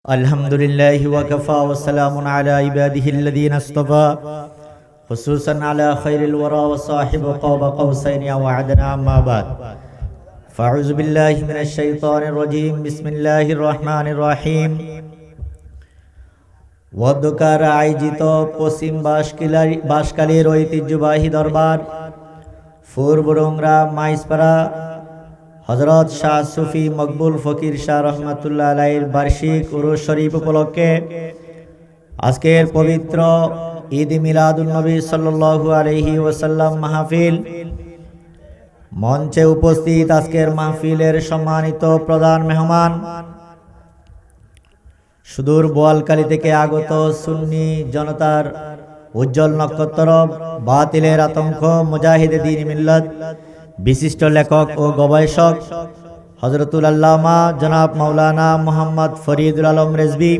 الحمد لله وكفى وسلام على عباده الذين اصطفى خصوصا على خير الورى وصاحب قاب قوسين أو أدنى أما بعد فأعوذ بالله من الشيطان الرجيم بسم الله الرحمن الرحيم ওয়াদ্দকার আয়োজিত পশ্চিম বাঁশখালীর ঐতিহ্যবাহী দরবার ফুরবুরংরা মাইসপাড়া হযরত শাহ সুফি মকবুল ফকির শাহ রহমাতুল্লাহ আলাইহির বার্ষিক উরুস শরীফ উপলক্ষে আজকের পবিত্র ঈদ মিলাদুন নবী সাল্লাল্লাহু আলাইহি ওয়াসাল্লাম মাহফিল মঞ্চে উপস্থিত আজকের মাহফিলের সম্মানিত প্রধান মেহমান সুদূর বোয়ালখালী থেকে আগত সুন্নি জনতার উজ্জ্বল নক্ষত্র, বাতিলের আতঙ্ক, মুজাহিদে দ্বীন মিল্লাত, বিশিষ্ট লেখক ও গবেষক হযরতুল আল্লামা জনাব মাওলানা মোহাম্মদ ফরিদুল আলম রেজভী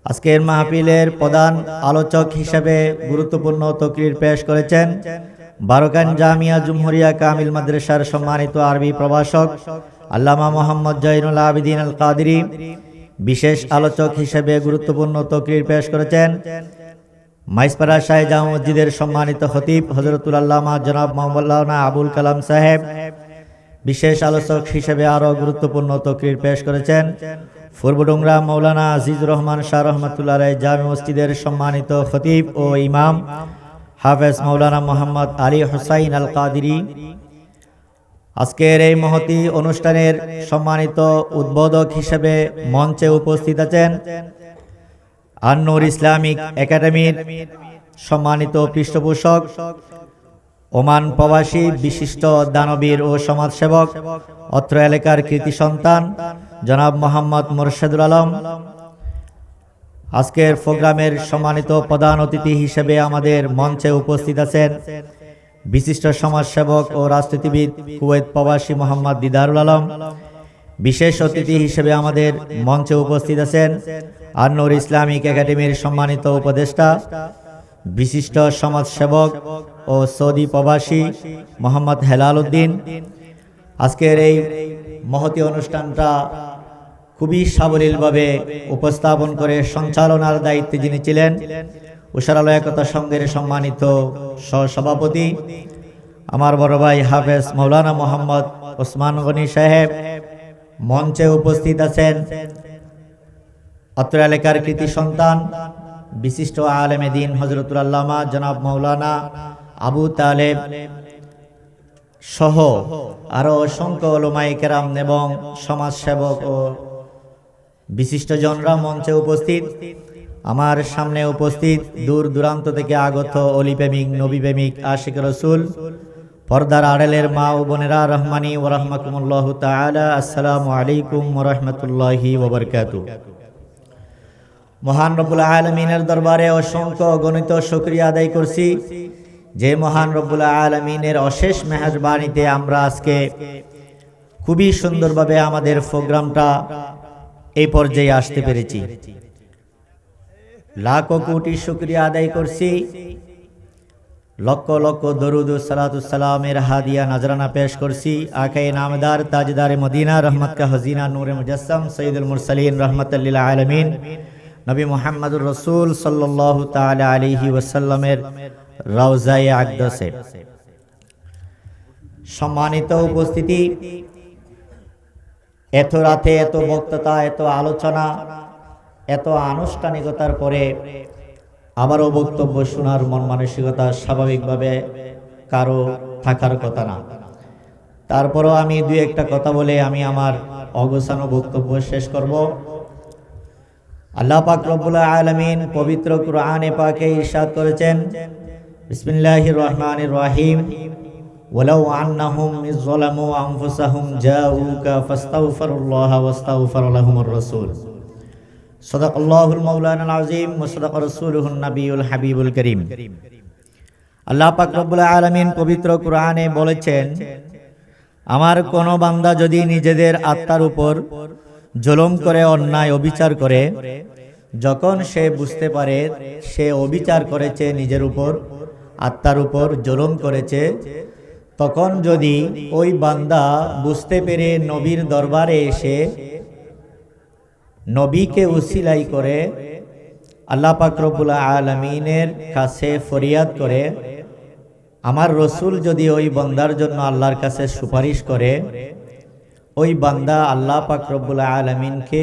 আজকের মাহফিলের প্রধান আলোচক হিসেবে গুরুত্বপূর্ণ তকরির পেশ করেছেন। বারকান জামিয়া জুমহুরিয়া কামিল মাদ্রাসার সম্মানিত আরবি প্রভাষক আল্লামা মোহাম্মদ জয়নুল আবেদিন আল কাদেরী বিশেষ আলোচক হিসেবে গুরুত্বপূর্ণ তকরির পেশ করেছেন। মাইসপাড়া শাহে জামা মসজিদের সম্মানিত খতিব হযরতুল আল্লামা জনাব মাওলানা আবুল কালাম সাহেব বিশেষ আলোচক হিসেবে আরও গুরুত্বপূর্ণ তকরির পেশ করেছেন। ফুরবুডুংরা মাওলানা আজিজুর রহমান শাহ রহমাতুল্লাহ আলাইহি জামে মসজিদের সম্মানিত খতিব ও ইমাম হাফেজ মাওলানা মোহাম্মদ আলী হুসাইন আল কাদেরী আজকের এই মহতী অনুষ্ঠানের সম্মানিত উদ্বোধক হিসেবে মঞ্চে উপস্থিত আছেন আন-নূর ইসলামিক একাডেমির সম্মানিত পৃষ্ঠপোষক, ওমান প্রবাসী বিশিষ্ট দানবীর ও সমাজসেবক, অত্র এলাকার কৃতি সন্তান জনাব মোহাম্মদ মোরশেদুল আলম। আজকের প্রোগ্রামের সম্মানিত প্রধান অতিথি হিসেবে আমাদের মঞ্চে উপস্থিত আছেন বিশিষ্ট সমাজসেবক ও রাজনীতিবিদ কুয়েত প্রবাসী মোহাম্মদ দিদারুল আলম। বিশেষ অতিথি হিসেবে আমাদের মঞ্চে উপস্থিত আছেন আন-নূর ইসলামিক একাডেমির সম্মানিত উপদেষ্টা বিশিষ্ট সমাজসেবক ও সৌদি প্রবাসী মোহাম্মদ হেলাল উদ্দিন। আজকের এই মহতী অনুষ্ঠানটা খুবই সাবলীলভাবে উপস্থাপন করে সঞ্চালনার দায়িত্বে যিনি ছিলেন উশারালো একতা সংঘের সম্মানিত সহসভাপতি আমার বড় ভাই হাফেজ মাওলানা মোহাম্মদ ওসমান গনি সাহেব। মঞ্চে উপস্থিত আছেন অত্র এলাকার কৃতি সন্তান বিশিষ্ট আলেমে দ্বীন হযরতুল আল্লামা জনাব মাওলানা আবু তালেব সহ আরো অসংখ্য উলামায়ে কেরাম এবং সমাজসেবক ও বিশিষ্ট জনরা মঞ্চে উপস্থিত। আমার সামনে উপস্থিত দূর দূরান্ত থেকে আগত অলি প্রেমিক, নবী প্রেমিক, আশিক রসুল, পর্দার আড়ালের মা ও বোনেরা, রহমানি ওয়া রাহমাকুমুল্লাহু তাআলা, আসসালামু আলাইকুম ওয়া রাহমাতুল্লাহি ওয়া বারাকাতুহু। মহান রব্বুল আলামিনের দরবারে অসংখ্য গণিত শুকরিয়া আদায় করছি যে মহান রব্বুল আলামিনের অশেষ মেহেরবানিতে আমরা আজকে খুবই সুন্দরভাবে আমাদের প্রোগ্রামটা এই পর্যায়ে আসতে পেরেছি। লাখো কোটি শুকরিয়া আদায় করছি, লক্ষ লক্ষ দরুদ ও সালাতুস সালামের হাদিয়া নজরানা পেশ করছি আকায়ে নামদার তাজদারে মদিনা রহমত কা খজিনা নূরে মুজাসসাম সৈয়দুল মুরসালিন রাহমাতাল লিল আলামিন নবী মুহাম্মদুর রাসূল সাল্লাল্লাহু তাআলা আলাইহি ওয়াসাল্লামের রওজায়ে আকদাসে। সম্মানিত উপস্থিতি, এত রাতে এত বক্তৃতা, এত আলোচনা, এত আনুষ্ঠানিকতার পরে আবারও বক্তব্য শোনার মন মানসিকতা স্বাভাবিকভাবে কারো থাকার কথা না। তারপরও আমি দুই একটা কথা বলে আমি আমার অগোছানো বক্তব্য শেষ করব। আল্লাহ পাক রব্বুল আলামিন পবিত্র কুরআনে পাকে ইরশাদ করেছেন, বিসমিল্লাহির রহমানির রহিম, ওয়ালাউ আন্নাহুম ইয যালামু আনফুসাহুম জাউকা ফাস্তাগফিরুল্লাহা ওয়াস্তাগফার লাহুমুর রাসূল। সাদাকাল্লাহুল মাওলানাল আযীম ওয়া সাদাকা রাসূলুহুন নবিয়ুল হাবিবুল কারীম। আল্লাহ পাক রব্বুল আলামিন পবিত্র কুরআনে বলেছেন, আমার কোন বান্দা যদি নিজেদের আত্মার উপর জুলুম করে, অন্যায় অবিচার করে, যখন সে বুঝতে পারে সে অবিচার করেছে, নিজের উপর আত্মার উপর জুলুম করেছে, তখন যদি ওই বান্দা বুঝতে পেরে নবীর দরবারে এসে নবীকে উসিলাই করে আল্লাহ পাক রব্বুল আলামিনের কাছে ফরিয়াদ করে, আমার রসুল যদি ওই বান্দার জন্য আল্লাহর কাছে সুপারিশ করে, ওই বান্দা আল্লাহ পাক রব্বুল আলামিনকে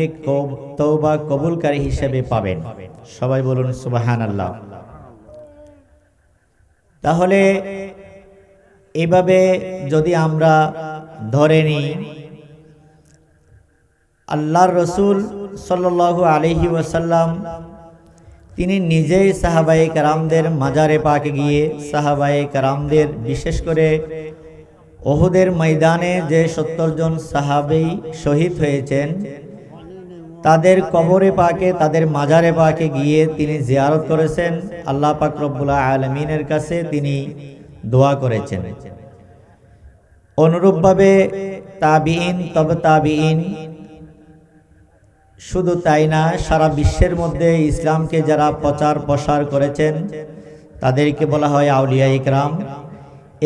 তওবা কবুলকারী হিসেবে পাবেন। সবাই বলুন সুবহানাল্লাহ। তাহলে এভাবে যদি আমরা ধরে নিই, আল্লাহর রসুল সাল্লাল্লাহু আলাইহি ওয়াসাল্লাম তিনি নিজেই সাহাবায়ে কেরামদের মাজারে পাকে গিয়ে সাহাবায়ে কেরামদের, বিশেষ করে ওহুদের ময়দানে যে 70 জন সাহাবী শহীদ হয়েছেন, তাদের কবরে পাকে, তাদের মাজারে পাকে গিয়ে তিনি জিয়ারত করেছেন। আল্লাহ পাক রব্বুল আলামিনের কাছে তিনি দোয়া করেছেন। অনুরূপভাবে তাবিঈন, তবে তাবিঈন, শুধু তাই না, সারা বিশ্বের মধ্যে ইসলামকে যারা প্রচার প্রসার করেছেন তাদেরকে বলা হয় আউলিয়া ইকরাম।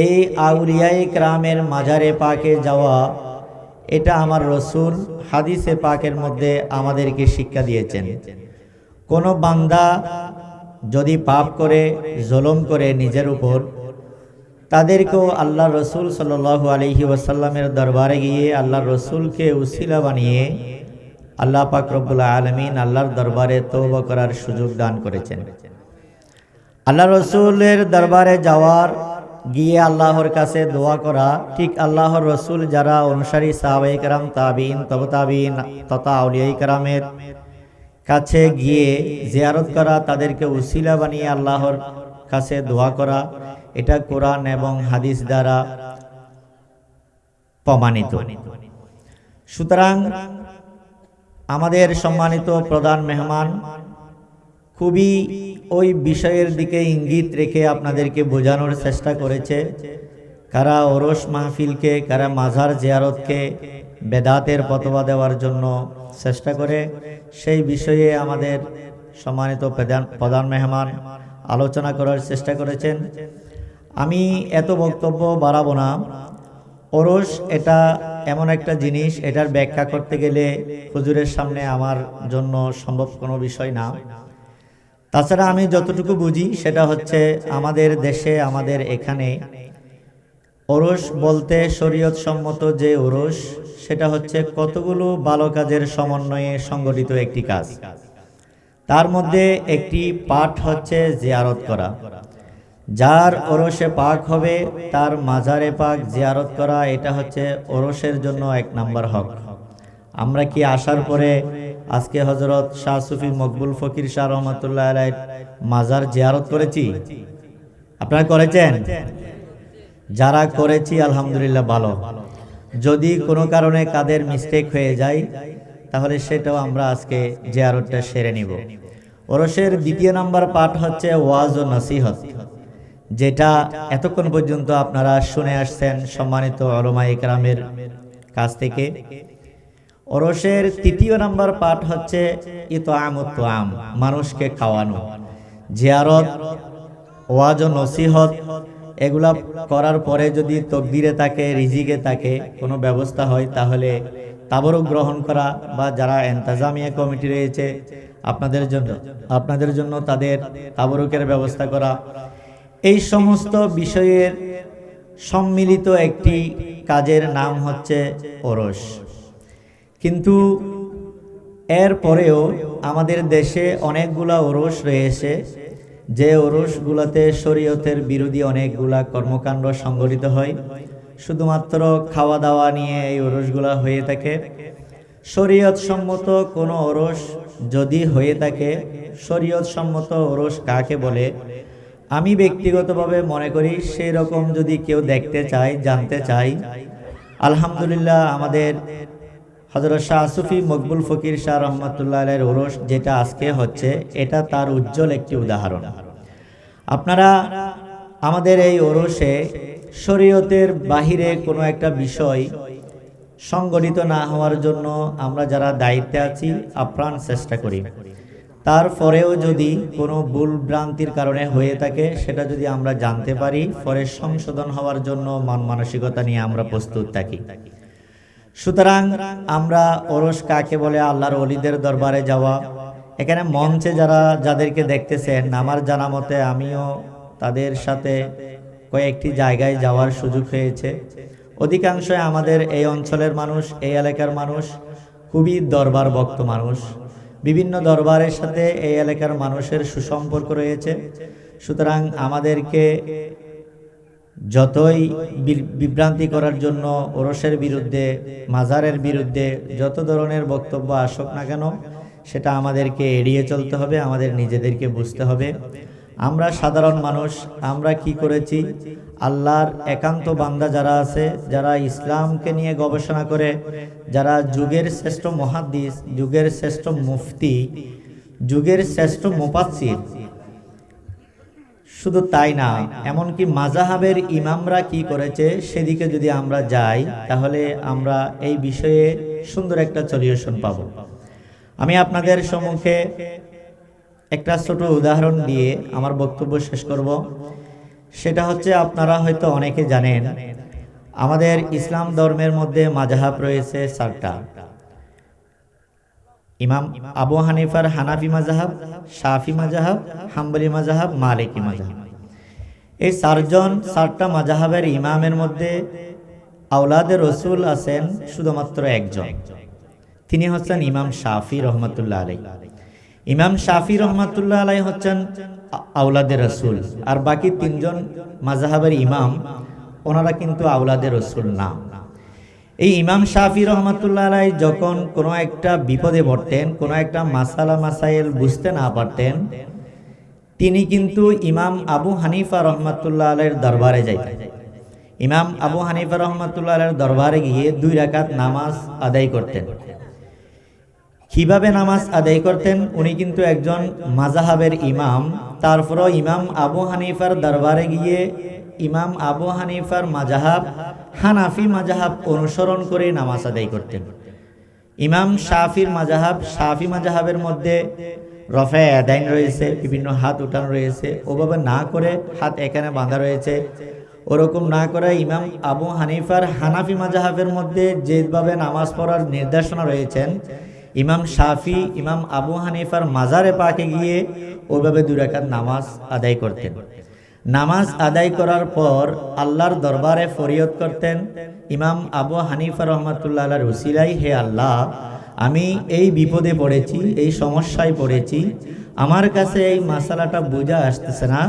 এই আউলিয়া ইকরামের মাজারে পাকে যাওয়া, এটা আমার রসুল হাদিসে পাকের মধ্যে আমাদেরকে শিক্ষা দিয়েছেন। কোনো বান্দা যদি পাপ করে, জুলুম করে নিজের উপর, তাদেরকেও আল্লাহ রসুল সাল্লাল্লাহু আলাইহি ওয়াসাল্লামের দরবারে গিয়ে আল্লাহ রসুলকে উসিলা বানিয়ে আল্লাহ পাক রব্বুল আলামিন আল্লাহর দরবারে তওবা করার সুযোগ দান করেছেন। আল্লাহ রসুলের দরবারে যাওয়ার, গিয়ে আল্লাহর কাছে দোয়া করা, ঠিক আল্লাহর রসুল যারা অনুসারী সাহাবায়ে কেরাম, তাবিঈন, তবে তাবিঈন তথা আউলিয়া কেরামের কাছে গিয়ে জিয়ারত করা, তাদেরকে উসিলা বানিয়ে আল্লাহর কাছে দোয়া করা, এটা কোরআন এবং হাদিস দ্বারা প্রমাণিত। সুতরাং আমাদের সম্মানিত প্রধান মেহমান খুবই ওই বিষয়ের দিকে ইঙ্গিত রেখে আপনাদেরকে বোঝানোর চেষ্টা করেছে, কারা ওরস মাহফিলকে, কারা মাজার জিয়ারতকে বেদাতের ফতোয়া দেওয়ার জন্য চেষ্টা করে, সেই বিষয়ে আমাদের সম্মানিত প্রধান মেহমান আলোচনা করার চেষ্টা করেছেন। আমি এত বক্তব্য বাড়াবো না। ওরস এটা এমন একটা জিনিস, এটার ব্যাখ্যা করতে গেলে হুজুরের সামনে আমার জন্য সম্ভব কোনো বিষয় না। তাছাড়া আমি যতটুকু বুঝি সেটা হচ্ছে, আমাদের দেশে, আমাদের এখানে ওরস বলতে শরীয়ত সম্মত যে ওরস, সেটা হচ্ছে কতগুলো ভালো কাজের সমন্বয়ে সংগঠিত একটি কাজ। তার মধ্যে একটি পাঠ হচ্ছে জিয়ারত করা। যার ওরসে পাক হবে তার মাজারে পাক জিয়ারত করা, এটা হচ্ছে ওরসের জন্য 1 নম্বর হক। আমরা কি আসার পরে আজকে হযরত শাহ সুফি মকবুল ফকির শাহ রহমাতুল্লাহ আলাইহির মাজার জিয়ারত করেছি? আপনারা করেছেন? যারা করেছি আলহামদুলিল্লাহ ভালো। যদি কোনো কারণে কাদের মিস্টেক হয়ে যায় তাহলে সেটাও আমরা আজকে জিয়ারতটা সেরে নিব। ওরসের 2 নম্বর পাঠ হচ্ছে ওয়াজ ও নসিহত, যেটা এতক্ষণ পর্যন্ত আপনারা শুনে আসছেন সম্মানিত উলামা ইকরামের কাছ থেকে। ওরসের 3 নম্বর পাঠ হচ্ছে ইতআমুত তুআম, মানুষকে খাওয়ানো। জিয়ারত, ওয়াজ ও নসিহত এগুলা করার পরে যদি তকদিরে থাকে, রিজিকে থাকে, কোনো ব্যবস্থা হয়, তাহলে তাবরুক গ্রহণ করা, বা যারা ইন্তেজামিয়া কমিটি রয়েছে আপনাদের জন্য তাদের তাবরুকের ব্যবস্থা করা, এই সমস্ত বিষয়ের সম্মিলিত একটি কাজের নাম হচ্ছে ওরস। কিন্তু এর পরেও আমাদের দেশে অনেকগুলা ওরস রয়েছে, যে ওরসগুলোতে শরীয়তের বিরোধী অনেকগুলা কর্মকাণ্ড সংঘটিত হয়। শুধুমাত্র খাওয়া দাওয়া নিয়ে এই ওরসগুলা হয়ে থাকে। শরীয়ত সম্মত কোনো ওরস যদি হয়ে থাকে, শরীয়ত সম্মত ওরস কাকে বলে আমি ব্যক্তিগতভাবে মনে করি, সেই রকম যদি কেউ দেখতে চায়, জানতে চায়, আলহামদুলিল্লাহ আমাদের হযরত শাহ সুফি মকবুল ফকির শাহ রহমাতুল্লাহ আলাইহির ওরস যেটা আজকে হচ্ছে, এটা তার উজ্জ্বল একটি উদাহরণ। আপনারা আমাদের এই ওরসে শরীয়তের বাহিরে কোনো একটা বিষয় সংগঠিত না হওয়ার জন্য আমরা যারা দায়িত্বে আছি আপ্রাণ চেষ্টা করি। তারপরেও যদি কোনো ভুল ভ্রান্তির কারণে হয়ে থাকে, সেটা যদি আমরা জানতে পারি, পরে সংশোধন হওয়ার জন্য মন মানসিকতা নিয়ে আমরা প্রস্তুত থাকি। সুতরাং আমরা ওরস কাকে বলে, আল্লাহর ওলিদের দরবারে যাওয়া। এখানে মঞ্চে যাদেরকে দেখতেছেন, আমার জানা মতে আমিও তাদের সাথে কয়েকটি জায়গায় যাওয়ার সুযোগ হয়েছে। অধিকাংশ আমাদের এই অঞ্চলের মানুষ, এই এলাকার মানুষ খুবই দরবার ভক্ত মানুষ। বিভিন্ন দরবারের সাথে এই এলাকার মানুষের সুসম্পর্ক রয়েছে। সুতরাং আমাদেরকে যতই বিভ্রান্তি করার জন্য ওরসের বিরুদ্ধে, মাজারের বিরুদ্ধে যত ধরনের বক্তব্য আসুক না কেন, সেটা আমাদেরকে এড়িয়ে চলতে হবে। আমাদের নিজেদেরকে বুঝতে হবে আমরা সাধারণ মানুষ, আমরা কি করেছি। আল্লাহর একান্ত বান্দা যারা আছে, যারা ইসলামকে নিয়ে গবেষণা করে, যারা যুগের শ্রেষ্ঠ মুহাদ্দিস, যুগের শ্রেষ্ঠ মুফতি, যুগের শ্রেষ্ঠ মুফাসসির, শুধু তাই না, এমনকি মাযহাবের ইমামরা কি করেছে সেদিকে যদি আমরা যাই, তাহলে আমরা এই বিষয়ে সুন্দর একটা সলিউশন পাব। আমি আপনাদের সম্মুখে একটা ছোট উদাহরণ দিয়ে আমার বক্তব্য শেষ করব। সেটা হচ্ছে, আপনারা হয়তো অনেকে জানেন আমাদের ইসলাম ধর্মের মধ্যে মাযহাব রয়েছে 4টা। ইমাম আবু হানিফার হানাফি মাযহাব, শাফি মাযহাব, হাম্বলি মাযহাব, মালিকি মাযহাব। এই 4টা মাযহাবের ইমামের মধ্যে আওলাদে রসুল আছেন শুধুমাত্র একজন, তিনি হচ্ছেন ইমাম শাফি রহমাতুল্লাহ আলাইহি। ইমাম শাফি রহমাতুল্লাহ আলাইহি হচ্ছেন আওলাদে রসুল, আর বাকি 3জন মাযহাবের ইমাম ওনারা কিন্তু আওলাদে রসুল না। এই ইমাম শাফি রহমাতুল্লাহ আলাইহি যখন কোনো একটা বিপদে পড়তেন, কোনো একটা মাসালা মাসাইল বুঝতে না পারতেন, তিনি কিন্তু ইমাম আবু হানিফা রহমাতুল্লাহ আলাইহির দরবারে যাইতেন। ইমাম আবু হানিফা রহমাতুল্লাহ আলাইহির দরবারে গিয়ে 2 রাকাত নামাজ আদায় করতেন। কিভাবে নামাজ আদায় করতেন? উনি কিন্তু একজন মাযহাবের ইমাম, তারপরও ইমাম আবু হানিফার দরবারে গিয়ে ইমাম আবু হানিফার মাযহাব হানাফি মাযহাব অনুসরণ করে নামাজ আদায় করতেন। ইমাম শাফির মাযহাব, শাফি মাযহাবের মধ্যে রফে আদাইন রয়েছে, বিভিন্ন হাত উঠানো রয়েছে, ওভাবে না করে হাত এখানে বাঁধা রয়েছে, ওরকম না করে ইমাম আবু হানিফার হানাফি মাযহাবের মধ্যে যেভাবে নামাজ পড়ার নির্দেশনা রয়েছেন, ইমাম শাফি ইমাম আবু হানিফার মাজারে পাকে গিয়ে ওইভাবে 2 রাকাত নামাজ আদায় করতেন। নামাজ আদায় করার পর আল্লাহর দরবারে ফরিয়াদ করতেন, ইমাম আবু হানিফা রহমাতুল্লাহ আলাইহির উসিলায়, হে আল্লাহ, আমি এই বিপদে পড়েছি, এই সমস্যায় পড়েছি, আমার কাছে এই মাসালাটা বোঝা আসতেছে না,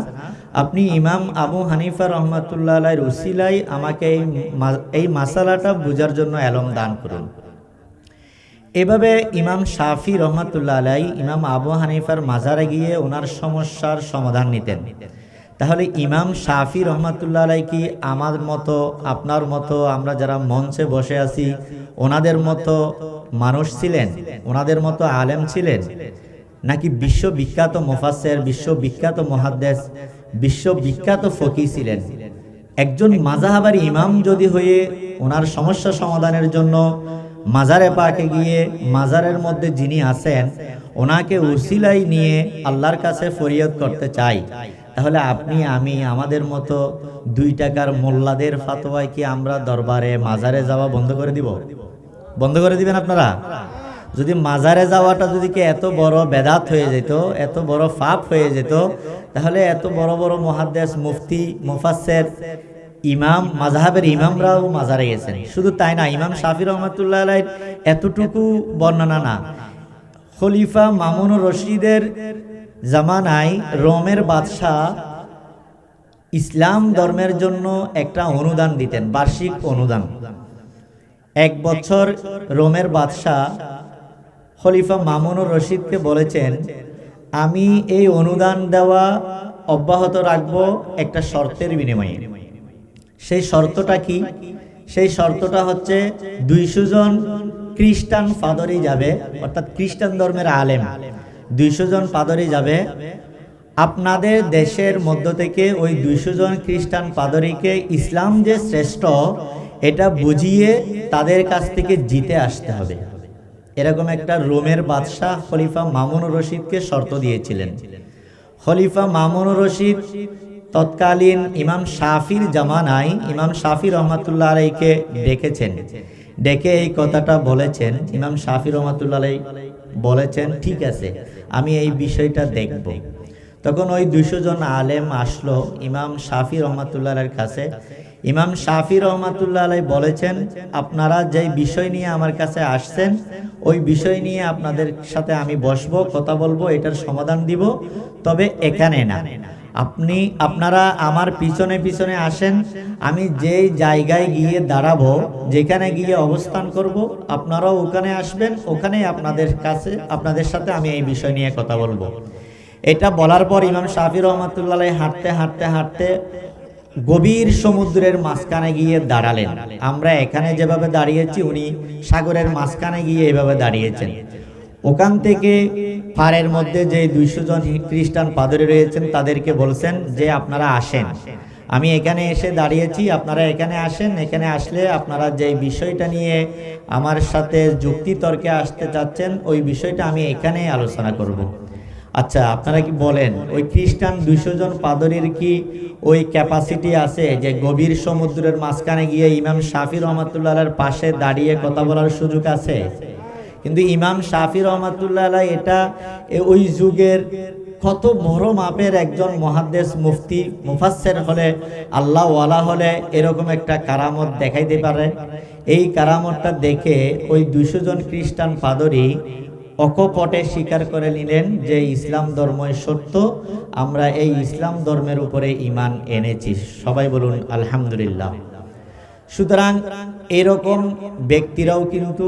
আপনি ইমাম আবু হানিফা রহমাতুল্লাহ আলাইহির উসিলায় আমাকে এই মাসালাটা বোঝার জন্য এলম দান করুন। এভাবে ইমাম শাফি রহমাতুল্লাহ আলাইহি ইমাম আবু হানিফার মাজারে গিয়ে ওনার সমস্যার সমাধান নিতেন। তাহলে ইমাম শাফি রহমাতুল্লাহ আলাইহি কি আমার মতো, আপনার মতো, আমরা যারা মঞ্চে বসে আছি ওনাদের মতো মানুষ ছিলেন, ওনাদের মতো আলেম ছিলেন, নাকি বিশ্ববিখ্যাত মুফাসসির, বিশ্ববিখ্যাত মুহাদ্দিস, বিশ্ববিখ্যাত ফকিহ ছিলেন? একজন মাযহাবের ইমাম যদি হয়ে ওনার সমস্যা সমাধানের জন্য মাজারে পাকে গিয়ে মাজারের মধ্যে যিনি আছেন ওনাকে উসিলাই নিয়ে আল্লাহর কাছে ফরিয়াদ করতে চাই, তাহলে আপনি আমি আমাদের মতো 2 টাকার মোল্লাদের ফতোয়ায় কি আমরা দরবারে মাজারে যাওয়া বন্ধ করে দিব? বন্ধ করে দিবেন আপনারা? যদি মাজারে যাওয়াটা যদি কি এত বড় বেদাত হয়ে যেত, এত বড় পাপ হয়ে যেত, তাহলে এত বড় বড় মুহাদ্দিস, মুফতি, মুফাসসির, ইমাম, মাযহাবের ইমামরাও মাজারে গেছেন। শুধু তাই না, ইমাম শাফি রহমাতুল্লাহ আলাইহির এতটুকু বর্ণনা না, খলিফা মামুনুর রশিদের জামানায় রোমের বাদশাহ ইসলাম ধর্মের জন্য একটা অনুদান দিতেন, বার্ষিক অনুদান। 1 বছর রোমের বাদশাহ খলিফা মামুনুর রশিদকে বলেছেন, আমি এই অনুদান দেওয়া অব্যাহত রাখবো একটা শর্তের বিনিময়ে। সেই শর্তটা কি? সেই শর্তটা হচ্ছে 200 জন খ্রিস্টান পাদরি যাবে, অর্থাৎ খ্রিস্টান ধর্মের আলেম 200 জন পাদরি যাবে, আপনাদের দেশের মধ্য থেকে ওই 200 জন খ্রিস্টান পাদরিকে ইসলাম যে শ্রেষ্ঠ এটা বুঝিয়ে তাদের কাছ থেকে জিতে আসতে হবে। এরকম একটা রোমের বাদশাহ খলিফা মামুনুর রশিদকে শর্ত দিয়েছিলেন। খলিফা মামুনুর রশিদ তৎকালীন ইমাম শাফির জামানায় ইমাম শাফি রহমাতুল্লাহ আলাইহিকে ডেকেছেন, ডেকে এই কথাটা বলেছেন। ইমাম শাফি রহমাতুল্লাহ আলাইহি বলেছেন, ঠিক আছে, আমি এই বিষয়টা দেখব। তখন ওই 200 জন আলেম আসলো ইমাম শাফি রহমাতুল্লাহ আলাইহির কাছে। ইমাম শাফি রহমাতুল্লাহ আলাইহি বলেছেন, আপনারা যেই বিষয় নিয়ে আমার কাছে আসছেন ওই বিষয় নিয়ে আপনাদের সাথে আমি বসবো, কথা বলবো, এটার সমাধান দিব, তবে এখানে না, আপনারা আমার পিছনে পিছনে আসেন, আমি যেই জায়গায় গিয়ে দাঁড়াবো, যেখানে গিয়ে অবস্থান করব, আপনারাও ওখানে আসবেন, ওখানেই আপনাদের সাথে আমি এই বিষয় নিয়ে কথা বলবো। এটা বলার পর ইমাম শাফি রহমাতুল্লাহ আলাইহি হাঁটতে হাঁটতে হাঁটতে গভীর সমুদ্রের মাঝখানে গিয়ে দাঁড়ালেন। আমরা এখানে যেভাবে দাঁড়িয়েছি উনি সাগরের মাঝখানে গিয়ে এভাবে দাঁড়িয়েছেন। ওখান থেকে পাড়ের মধ্যে যে 200 জন খ্রিস্টান পাদরি রয়েছেন তাদেরকে বলছেন যে আপনারা আসেন, আমি এখানে এসে দাঁড়িয়েছি, আপনারা এখানে আসেন, এখানে আসলে আপনারা যে বিষয়টা নিয়ে আমার সাথে যুক্তি তর্কে আসতে চাচ্ছেন ওই বিষয়টা আমি এখানে আলোচনা করব। আচ্ছা, আপনারা কি বলেন ওই খ্রিস্টান 200 জন পাদরির কি ওই ক্যাপাসিটি আছে যে গভীর সমুদ্রের মাঝখানে গিয়ে ইমাম শাফি রহমাতুল্লাহ আলাইহির পাশে দাঁড়িয়ে কথা বলার সুযোগ আছে? কিন্তু ইমাম শাফি রহমাতুল্লাহ আলাইহি এটা ওই যুগের কত বড় মাপের একজন মুহাদ্দিস, মুফতি, মুফাসসির হলে, আল্লাহ ওয়ালা হলে এরকম একটা কারামত দেখাইতে পারে। এই কারামতটা দেখে ওই 200 জন খ্রিস্টান পাদরি অকপটে স্বীকার করে নিলেন যে ইসলাম ধর্মই সত্য, আমরা এই ইসলাম ধর্মের উপরে ঈমান এনেছি। সবাই বলুন আলহামদুলিল্লাহ। সুতরাং এরকম ব্যক্তিরাও কিন্তু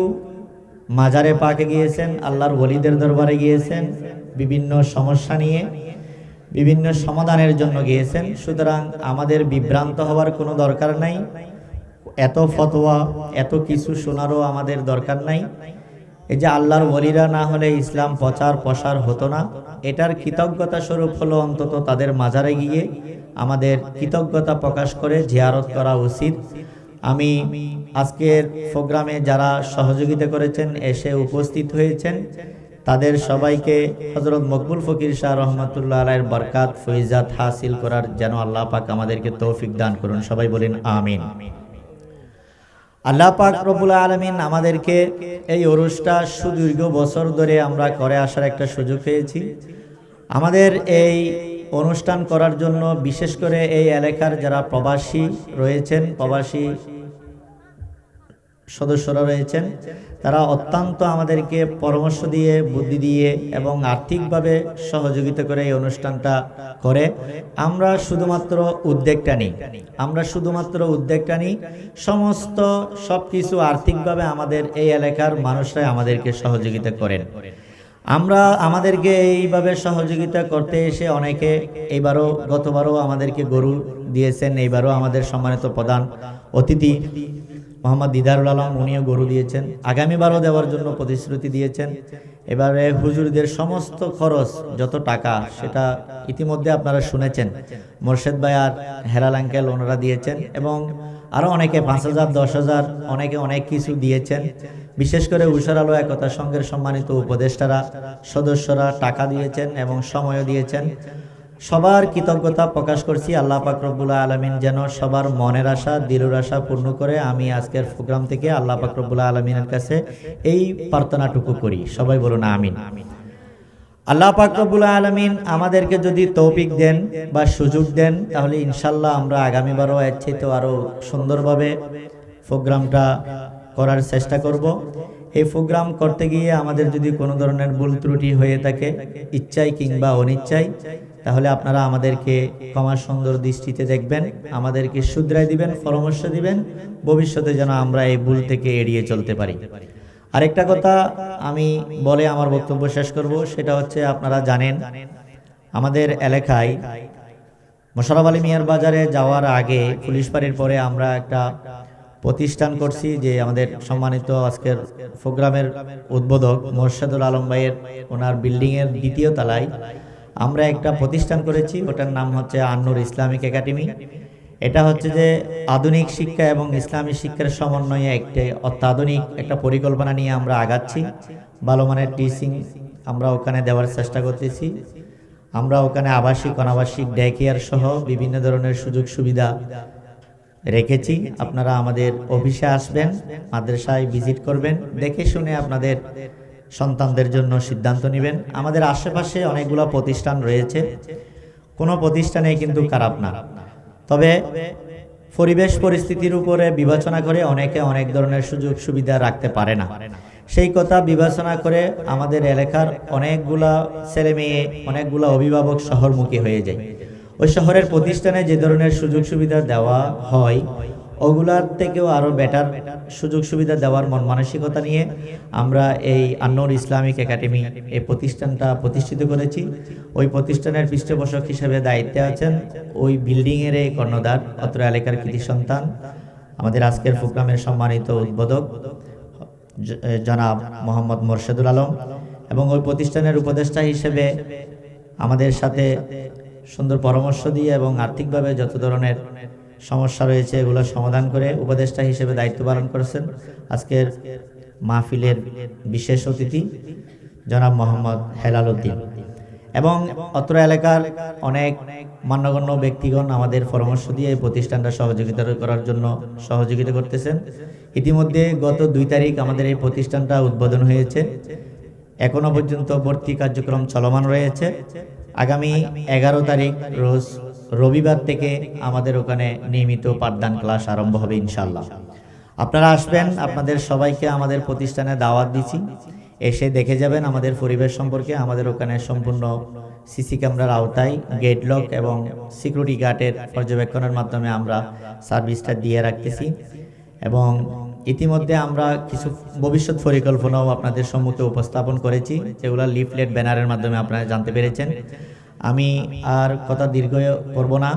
মাজারে পাকে গিয়েছেন, আল্লাহর ওলিদের দরবারে গিয়েছেন, বিভিন্ন সমস্যা নিয়ে বিভিন্ন সমাধানের জন্য গিয়েছেন। সুতরাং আমাদের বিভ্রান্ত হওয়ার কোনো দরকার নাই, এত ফতোয়া এত কিছু শোনারও আমাদের দরকার নাই। এই যে আল্লাহর ওলিরা না হলে ইসলাম প্রচার প্রসার হতো না, এটার কৃতজ্ঞতা স্বরূপ হলো অন্তত তাদের মাজারে গিয়ে আমাদের কৃতজ্ঞতা প্রকাশ করে জিয়ারত করা উচিত। আমি আজকের প্রোগ্রামে যারা সহযোগিতা করেছেন, এসে উপস্থিত হয়েছেন, তাদের সবাইকে হযরত মকবুল ফকির শাহ রহমাতুল্লাহ আলাইহির বরকাত ফয়জাত হাসিল করার যেন আল্লাহ পাক আমাদেরকে তৌফিক দান করুন। সবাই বলেন আমিন। আল্লাহ পাক রব্বুল আলামিন আমাদেরকে এই ওরসটা সুদীর্ঘ বছর ধরে আমরা করে আসার একটা সুযোগ পেয়েছি। আমাদের এই অনুষ্ঠান করার জন্য বিশেষ করে এই এলাকার যারা প্রবাসী রয়েছেন, প্রবাসী সদস্যরা রয়েছেন, তারা অত্যন্ত আমাদেরকে পরামর্শ দিয়ে, বুদ্ধি দিয়ে এবং আর্থিকভাবে সহযোগিতা করে এই অনুষ্ঠানটা করে। আমরা শুধুমাত্র উদ্যোগটা নিই, সমস্ত সবকিছু আর্থিকভাবে আমাদের এই এলাকার মানুষরাই আমাদেরকে সহযোগিতা করেন। আমরা আমাদেরকে এইভাবে সহযোগিতা করতে এসে অনেকে গতবারও আমাদেরকে গরু দিয়েছেন, এইবারও আমাদের সম্মানিত প্রধান অতিথি মোহাম্মদ দিদারুল আলম উনিও গরু দিয়েছেন, আগামীবারও দেওয়ার জন্য প্রতিশ্রুতি দিয়েছেন। এবারে হুজুরদের সমস্ত খরচ যত টাকা সেটা ইতিমধ্যে আপনারা শুনেছেন, মোর্শেদ ভাই আর হেলাল আঙ্কেল ওনারা দিয়েছেন, এবং আরও অনেকে 5,000 10,000 অনেকে অনেক কিছু দিয়েছেন। বিশেষ করে উষার আলো একতা সংঘের সম্মানিত উপদেষ্টারা, সদস্যরা টাকা দিয়েছেন এবং সময়ও দিয়েছেন। সবার কৃতজ্ঞতা প্রকাশ করছি। আল্লাহ পাক রব্বুল আলামিন যেন সবার মনের আশা, দিলের আশা পূর্ণ করে। আমি আজকের প্রোগ্রাম থেকে আল্লাহ পাক রব্বুল আলামিনের কাছে এই প্রার্থনাটুকু করি। সবাই বলুন আমিন। আল্লাহ পাক রব্বুল আলামিন আমাদেরকে যদি তৌফিক দেন বা সুযোগ দেন, তাহলে ইনশাল্লাহ আমরা আগামীবারও এর চাইতে আরও সুন্দরভাবে প্রোগ্রামটা করার চেষ্টা করব। এই প্রোগ্রাম করতে গিয়ে আমাদের যদি কোনো ধরনের ভুল ত্রুটি হয়ে থাকে, ইচ্ছায় কিংবা অনিচ্ছায়, তাহলে আপনারা আমাদেরকে ক্ষমা সুন্দর দৃষ্টিতে দেখবেন, আমাদেরকে শুধরাই দিবেন, পরামর্শ দিবেন, ভবিষ্যতে যেন আমরা এই ভুল থেকে এড়িয়ে চলতে পারি। আরেকটা কথা আমি বলে আমার বক্তব্য শেষ করব, সেটা হচ্ছে আপনারা জানেন আমাদের এলাকায় মোশাররফ আলী মিয়ার বাজারে যাওয়ার আগে পুলিশ বাড়ির পরে আমরা একটা প্রতিষ্ঠান করছি, যে আমাদের সম্মানিত আজকের প্রোগ্রামের উদ্বোধক মোর্শেদুল আলম ভাইয়ের ওনার বিল্ডিংয়ের 2য় তলায় আমরা একটা প্রতিষ্ঠান করেছি। ওটার নাম হচ্ছে আন-নূর ইসলামিক একাডেমি। এটা হচ্ছে যে আধুনিক শিক্ষা এবং ইসলামী শিক্ষার সমন্বয়ে একটা অত্যাধুনিক একটা পরিকল্পনা নিয়ে আমরা আগাচ্ছি। ভালো মানের টিচিং আমরা ওখানে দেওয়ার চেষ্টা করতেছি। আমরা ওখানে আবাসিক অনাবাসিক ডে কেয়ার সহ বিভিন্ন ধরনের সুযোগ সুবিধা রেখেছি। আপনারা আমাদের অফিসে আসবেন, মাদ্রাসায় ভিজিট করবেন, দেখে শুনে আপনাদের সন্তানদের জন্য সিদ্ধান্ত নেবেন। আমাদের আশেপাশে অনেকগুলো প্রতিষ্ঠান রয়েছে, কোনো প্রতিষ্ঠানে কিন্তু খারাপ না, তবে পরিবেশ পরিস্থিতির উপরে বিবেচনা করে অনেকে অনেক ধরনের সুযোগ সুবিধা রাখতে পারে না। সেই কথা বিবেচনা করে আমাদের এলাকার অনেকগুলা ছেলে মেয়ে, অনেকগুলা অভিভাবক শহরমুখী হয়ে যায়। ওই শহরের প্রতিষ্ঠানে যে ধরনের সুযোগ সুবিধা দেওয়া হয়, ওগুলার থেকেও আরও বেটার সুযোগ সুবিধা দেওয়ার মন মানসিকতা নিয়ে আমরা এই আন-নূর ইসলামিক একাডেমি এই প্রতিষ্ঠানটা প্রতিষ্ঠিত করেছি। ওই প্রতিষ্ঠানের পৃষ্ঠপোষক হিসেবে দায়িত্বে আছেন ওই বিল্ডিংয়ের এই কর্ণধার, অত্র এলাকার কৃতি সন্তান, আমাদের আজকের প্রোগ্রামের সম্মানিত উদ্বোধক জনাব মোহাম্মদ মোর্শেদুল আলম, এবং ওই প্রতিষ্ঠানের উপদেষ্টা হিসেবে আমাদের সাথে সুন্দর পরামর্শ দিয়ে এবং আর্থিকভাবে যত ধরনের সমস্যা রয়েছে এগুলো সমাধান করে উপদেষ্টা হিসেবে দায়িত্ব পালন করেছেন আজকের মাহফিলের বিশেষ অতিথি জনাব মোহাম্মদ হেলাল উদ্দিন। এবং অত্র এলাকার অনেক মান্যগণ্য ব্যক্তিগণ আমাদের পরামর্শ দিয়ে এই প্রতিষ্ঠানটা সহযোগিতা করার জন্য সহযোগিতা করতেছেন। ইতিমধ্যে গত 2 তারিখ আমাদের এই প্রতিষ্ঠানটা উদ্বোধন হয়েছে, এখনো পর্যন্ত ভর্তি কার্যক্রম চলমান রয়েছে। আগামী 11 তারিখ রোজ রবিবার থেকে আমাদের ওখানে নিয়মিত পাঠদান ক্লাস আরম্ভ হবে ইনশাআল্লাহ। আপনারা আসবেন, আপনাদের সবাইকে আমাদের প্রতিষ্ঠানে দাওয়াত দিচ্ছি, এসে দেখে যাবেন আমাদের পরিবেশ সম্পর্কে। আমাদের ওখানে সম্পূর্ণ সিসি ক্যামেরার আওতায় গেট লক এবং সিকিউরিটি গার্ডের পর্যবেক্ষণের মাধ্যমে আমরা সার্ভিসটা দিয়ে রাখতেছি। এবং ইতিমধ্যে আমরা কিছু ভবিষ্যৎ পরিকল্পনাও আপনাদের সম্মুখে উপস্থাপন করেছি, যেগুলো লিফলেট ব্যানারের মাধ্যমে আপনারা জানতে পেরেছেন। আমি আর কথা দীর্ঘ করব না,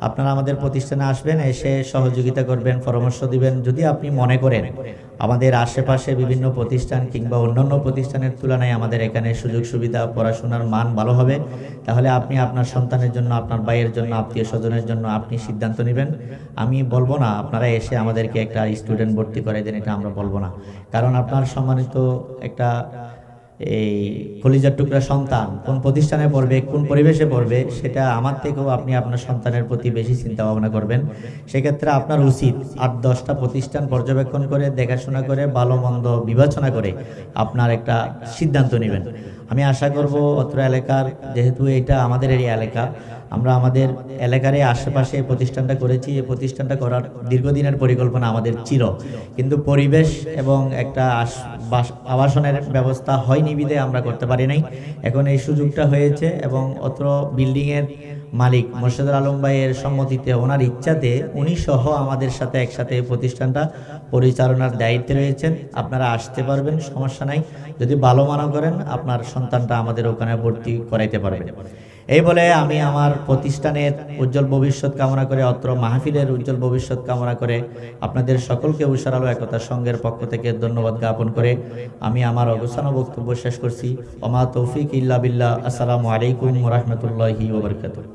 আপনারা আমাদের প্রতিষ্ঠানে আসবেন, এসে সহযোগিতা করবেন, পরামর্শ দিবেন। যদি আপনি মনে করেন আমাদের আশেপাশে বিভিন্ন প্রতিষ্ঠান কিংবা অন্যান্য প্রতিষ্ঠানের তুলনায় আমাদের এখানে সুযোগ সুবিধা, পড়াশোনার মান ভালো হবে, তাহলে আপনি আপনার সন্তানের জন্য, আপনার ভাইয়ের জন্য, আত্মীয় স্বজনের জন্য আপনি সিদ্ধান্ত নেবেন। আমি বলবো না আপনারা এসে আমাদেরকে একটা স্টুডেন্ট ভর্তি করে দেন, এটা আমরা বলবো না, কারণ আপনার সম্মানিত একটা এই কলিজার টুকরা সন্তান কোন প্রতিষ্ঠানে পড়বে, কোন পরিবেশে পড়বে, সেটা আমার থেকেও আপনি আপনার সন্তানের প্রতি বেশি চিন্তা ভাবনা করবেন। সেক্ষেত্রে আপনার উচিত 8-10টা প্রতিষ্ঠান পর্যবেক্ষণ করে, দেখাশোনা করে, ভালো মন্দ বিবেচনা করে আপনার একটা সিদ্ধান্ত নেবেন। আমি আশা করব অত্র এলাকার, যেহেতু এটা আমাদের এই এলাকা, আমরা আমাদের এলাকার আশেপাশে এই প্রতিষ্ঠানটা করেছি। এই প্রতিষ্ঠানটা করার দীর্ঘদিনের পরিকল্পনা আমাদের ছিল, কিন্তু পরিবেশ এবং একটা আবাসনের ব্যবস্থা হয়নি বিধে আমরা করতে পারি নাই। এখন এই সুযোগটা হয়েছে এবং অত্র বিল্ডিংয়ের মালিক মোর্শেদুল আলম ভাইয়ের সম্মতিতে, ওনার ইচ্ছাতে, উনি সহ আমাদের সাথে একসাথে এই প্রতিষ্ঠানটা পরিচালনার দায়িত্বে রয়েছেন। আপনারা আসতে পারবেন, সমস্যা নাই। যদি ভালো মনে করেন আপনার সন্তানটা আমাদের ওখানে ভর্তি করাইতে পারবেন। এই বলে আমি আমার প্রতিষ্ঠানের উজ্জ্বল ভবিষ্যৎ কামনা করে, অত্র মাহফিলের উজ্জ্বল ভবিষ্যৎ কামনা করে আপনাদের সকলকে ঊষার আলো একতা সংঘের পক্ষ থেকে ধন্যবাদ জ্ঞাপন করে আমি আমার অবসান বক্তব্য শেষ করছি। ওমা তৌফিক ইল্লা বিল্লাহ। আসসালামু আলাইকুম ওয়া রাহমাতুল্লাহি ওয়া বারাকাতুহু।